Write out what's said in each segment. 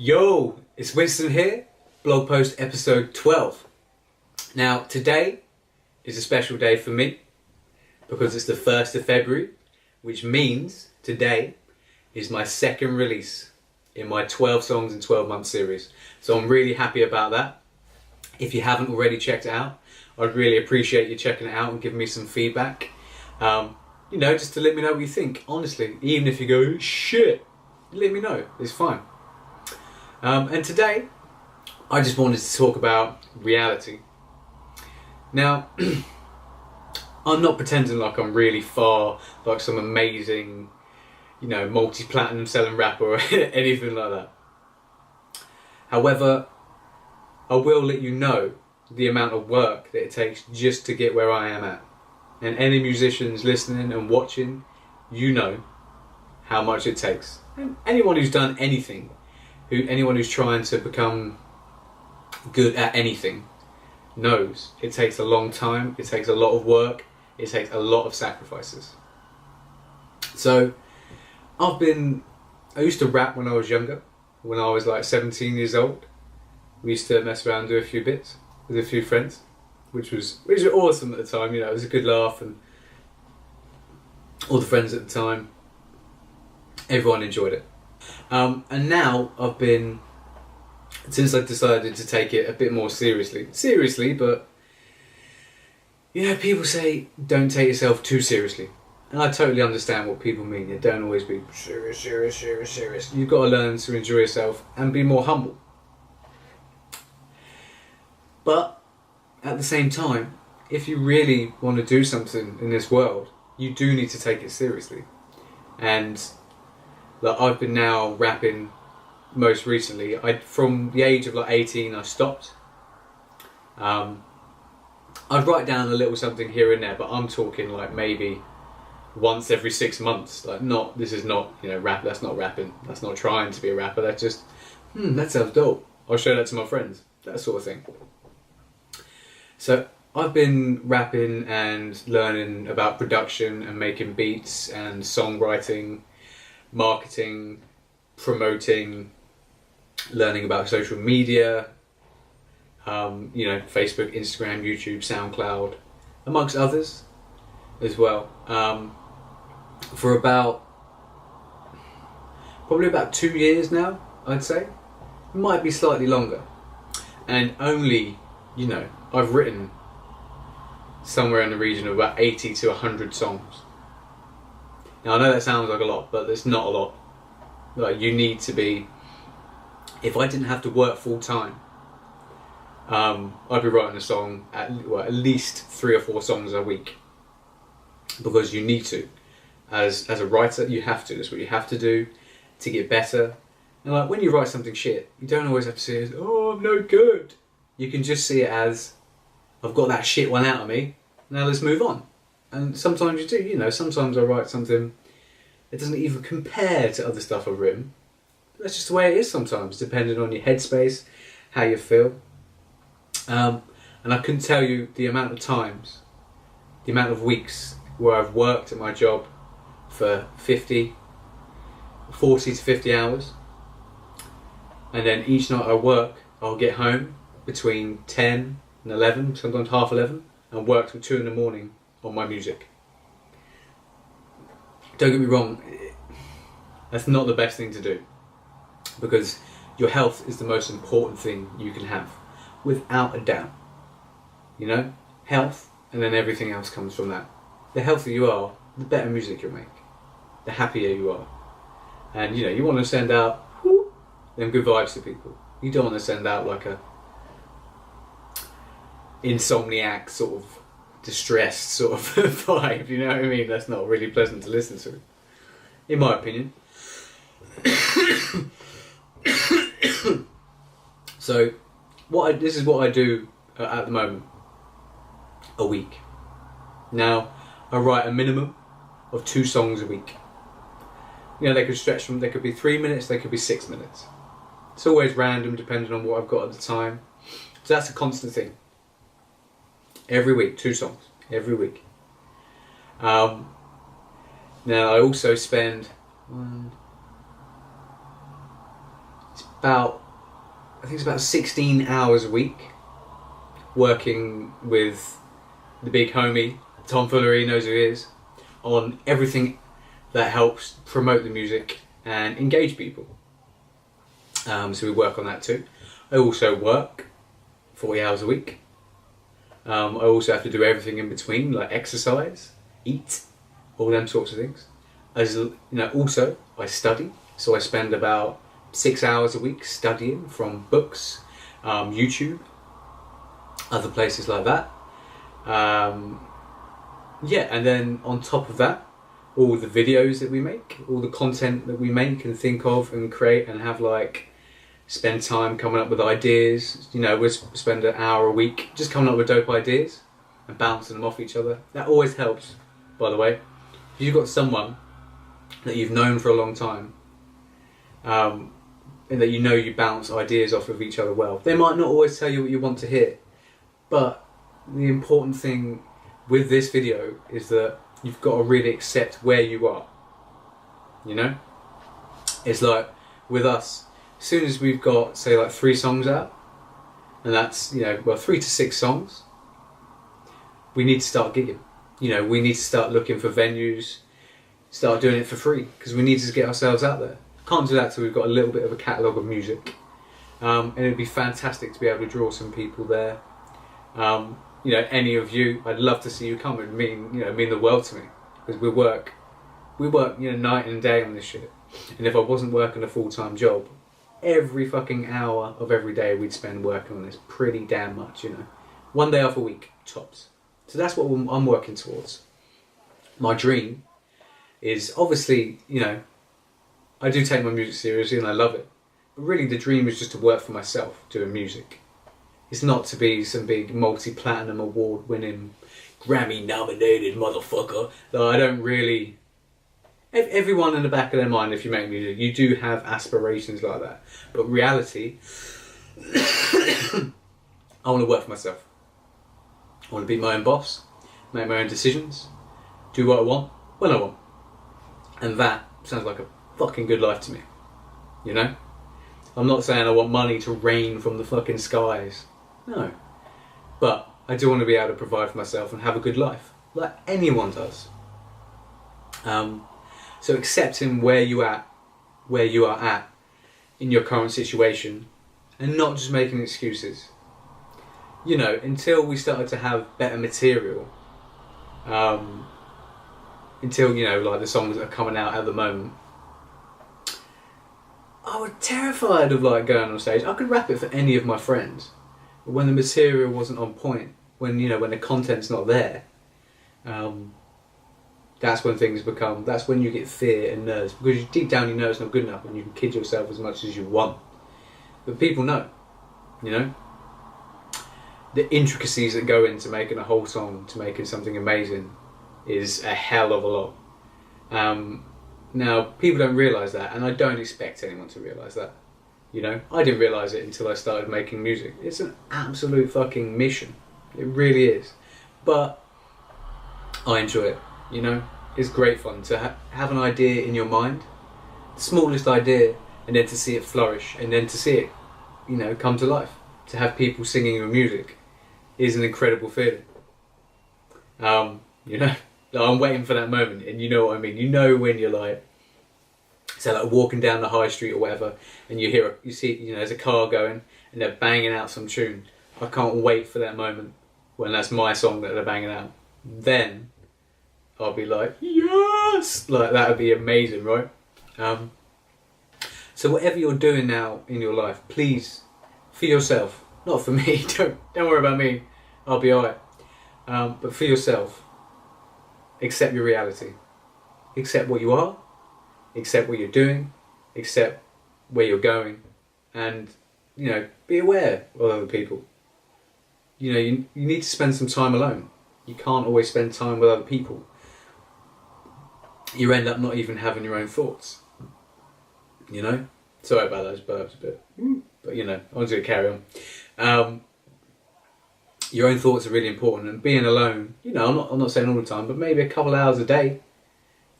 Yo, it's Winston here, blog post episode 12. Now, today is a special day for me because it's the 1st of February, which means today is my second release in my 12 songs in 12 month series. So I'm really happy about that. If you haven't already checked it out, I'd really appreciate you checking it out and giving me some feedback. Just to let me know what you think. Honestly, even if you go, shit, let me know, it's fine. And today, I just wanted to talk about reality. Now, I'm not pretending like I'm really far, like some amazing, multi-platinum selling rapper or anything like that. However, I will let you know the amount of work that it takes just to get where I am at. And any musicians listening and watching, you know how much it takes. And anyone who's done anything, anyone who's trying to become good at anything knows it takes a long time, it takes a lot of work, it takes a lot of sacrifices. So I used to rap when I was younger, when I was like 17 years old. We used to mess around and do a few bits with a few friends, which was awesome at the time. It was a good laugh, and all the friends at the time, everyone enjoyed it. And now since I decided to take it a bit more seriously, but people say don't take yourself too seriously, and I totally understand what people mean. You don't always be serious. You've got to learn to enjoy yourself and be more humble. But at the same time, if you really want to do something in this world, you do need to take it seriously. And I've been now rapping most recently. From the age of 18, I stopped. I'd write down a little something here and there, but I'm talking maybe once every 6 months. This is not rap. That's not rapping. That's not trying to be a rapper. That's just that sounds dope. I'll show that to my friends. That sort of thing. So I've been rapping and learning about production and making beats and songwriting, marketing, promoting, learning about social media, Facebook, Instagram, YouTube, SoundCloud, amongst others as well. For probably about 2 years now, I'd say. It might be slightly longer. And only, I've written somewhere in the region of about 80 to 100 songs. Now I know that sounds like a lot, but it's not a lot. You need to be, if I didn't have to work full time, I'd be writing a song at least 3 or 4 songs a week. Because you need to. As a writer, you have to. That's what you have to do to get better. And when you write something shit, you don't always have to see it as, oh, I'm no good. You can just see it as, I've got that shit one out of me, now let's move on. And sometimes you do, sometimes I write something that doesn't even compare to other stuff I've written. That's just the way it is sometimes, depending on your headspace, how you feel. And I couldn't tell you the amount of times, the amount of weeks where I've worked at my job for 40 to 50 hours. And then each night I work, I'll get home between 10 and 11, sometimes half 11, and work till 2 in the morning on my music. Don't get me wrong, that's not the best thing to do, because your health is the most important thing you can have, without a doubt. Health, and then everything else comes from that. The healthier you are, the better music you'll make, the happier you are. And you want to send out them good vibes to people. You don't want to send out like a insomniac sort of distressed sort of vibe, you know what I mean? That's not really pleasant to listen to, in my opinion. So this is what I do at the moment, a week. Now I write a minimum of 2 songs a week. They could stretch from, they could be 3 minutes, they could be 6 minutes. It's always random depending on what I've got at the time. So that's a constant thing. Every week, 2 songs, every week. Now I also spend it's about 16 hours a week working with the big homie, Tom Fullery, knows who he is, on everything that helps promote the music and engage people. So we work on that too. I also work 40 hours a week. I also have to do everything in between, like exercise, eat, all them sorts of things. As you know, also I study, so I spend about 6 hours a week studying from books, YouTube, other places like that. Yeah, and then on top of that, all the videos that we make, all the content that we make and think of and create and have spend time coming up with ideas. You know, we spend an hour a week just coming up with dope ideas and bouncing them off each other. That always helps, by the way. If you've got someone that you've known for a long time, and that you know you bounce ideas off of each other well, they might not always tell you what you want to hear, but the important thing with this video is that you've got to really accept where you are. You know? It's like with us, as soon as we've got, say, 3 songs out, and that's, 3 to 6 songs, we need to start gigging. You know, we need to start looking for venues, start doing it for free, because we need to get ourselves out there. Can't do that till we've got a little bit of a catalogue of music. And it'd be fantastic to be able to draw some people there. Any of you, I'd love to see you come. It would mean the world to me, because we work, night and day on this shit. And if I wasn't working a full-time job, every fucking hour of every day we'd spend working on this. Pretty damn much, 1 day off a week, tops. So that's what I'm working towards. My dream is obviously, I do take my music seriously and I love it. But really the dream is just to work for myself doing music. It's not to be some big multi-platinum award-winning, Grammy-nominated motherfucker. Though I don't really... Everyone in the back of their mind, if you make music, you do have aspirations like that. But reality, I want to work for myself. I want to be my own boss, make my own decisions, do what I want, when I want. And that sounds like a fucking good life to me. I'm not saying I want money to rain from the fucking skies. No. But I do want to be able to provide for myself and have a good life, like anyone does. So accepting where you are at in your current situation, and not just making excuses. Until we started to have better material, until the songs that are coming out at the moment, I was terrified of going on stage. I could rap it for any of my friends, but when the material wasn't on point, when the content's not there, that's when that's when you get fear and nerves, because deep down you know it's not good enough and you can kid yourself as much as you want. But people know, the intricacies that go into making a whole song, to making something amazing, is a hell of a lot. Now, people don't realise that, and I don't expect anyone to realise that. I didn't realise it until I started making music. It's an absolute fucking mission. It really is. But I enjoy it. It's great fun to have an idea in your mind, the smallest idea, and then to see it flourish, and then to see it, come to life. To have people singing your music is an incredible feeling. I'm waiting for that moment, and you know what I mean. When you're walking down the high street or whatever, and you see, there's a car going, and they're banging out some tune. I can't wait for that moment when that's my song that they're banging out. Then I'll be like, yes! That would be amazing, right? So whatever you're doing now in your life, please, for yourself, not for me, don't worry about me, I'll be alright. But for yourself, accept your reality. Accept what you are, accept what you're doing, accept where you're going, and, be aware of other people. You need to spend some time alone. You can't always spend time with other people. You end up not even having your own thoughts. Sorry about those burps a bit, but I'm just gonna carry on. Your own thoughts are really important, and being alone, I'm not saying all the time, but maybe a couple hours a day,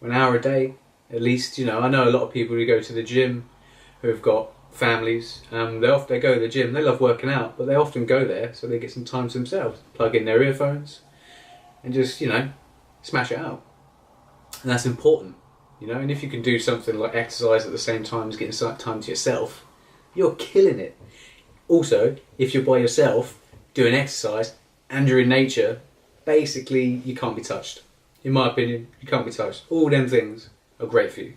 or an hour a day at least. I know a lot of people who go to the gym who have got families, they go to the gym, they love working out, but they often go there so they get some time to themselves, plug in their earphones and just, smash it out. And that's important, and if you can do something like exercise at the same time as getting some time to yourself, you're killing it. Also, if you're by yourself doing exercise and you're in nature, basically you can't be touched. In my opinion, you can't be touched. All them things are great for you.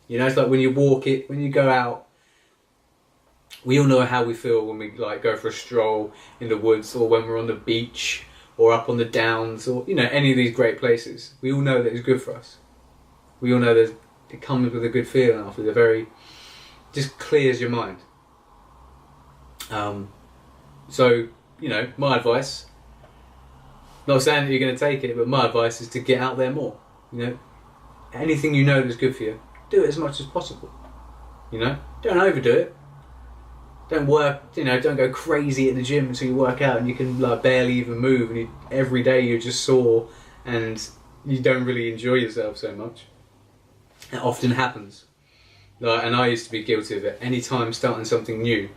It's like when you walk it, when you go out, we all know how we feel when we go for a stroll in the woods, or when we're on the beach or up on the downs, or any of these great places. We all know that it's good for us. We all know that it comes with a good feeling after. Just clears your mind. So my advice, not saying that you're going to take it, but my advice is to get out there more. Anything that's good for you, do it as much as possible. Don't overdo it. Don't don't go crazy at the gym until you work out and you can barely even move, and every day you're just sore and you don't really enjoy yourself so much. It often happens. And I used to be guilty of it. Any time starting something new,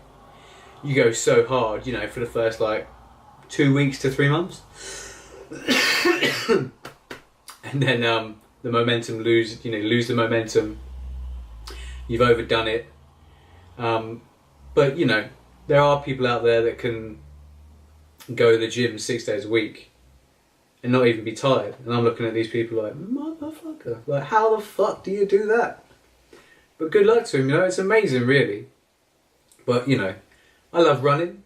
you go so hard, for the first 2 weeks to 3 months. And then the momentum lose the momentum. You've overdone it. But there are people out there that can go to the gym 6 days a week and not even be tired. And I'm looking at these people like, motherfucker, how the fuck do you do that? But good luck to them, it's amazing really. But I love running.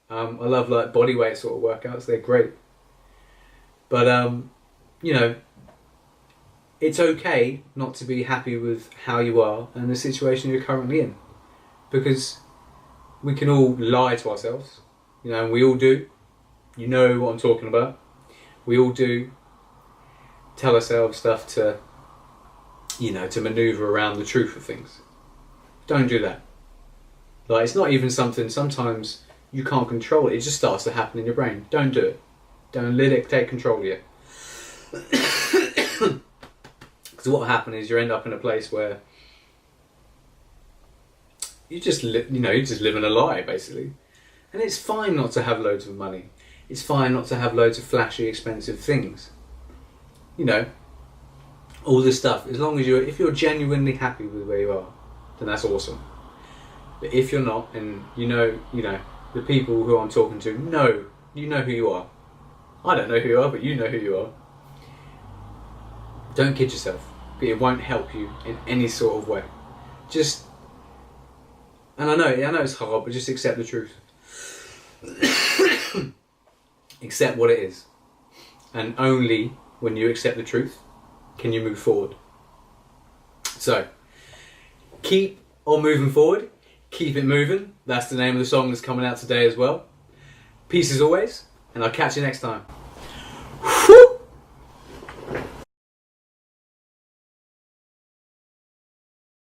I love body weight sort of workouts, they're great. But it's okay not to be happy with how you are and the situation you're currently in. Because we can all lie to ourselves, and we all do. You know what I'm talking about. We all do tell ourselves stuff to, to manoeuvre around the truth of things. Don't do that. It's not even something, sometimes you can't control it. It just starts to happen in your brain. Don't do it. Don't let it take control of you. Because what will happen is you end up in a place where you just you're just living a lie, basically. And it's fine not to have loads of money. It's fine not to have loads of flashy, expensive things. All this stuff. As long as if you're genuinely happy with where you are, then that's awesome. But if you're not, and the people who I'm talking to you know who you are. I don't know who you are, but you know who you are. Don't kid yourself. It won't help you in any sort of way. And I know it's hard, but just accept the truth. Accept what it is. And only when you accept the truth can you move forward. So, keep on moving forward. Keep it moving. That's the name of the song that's coming out today as well. Peace as always, and I'll catch you next time.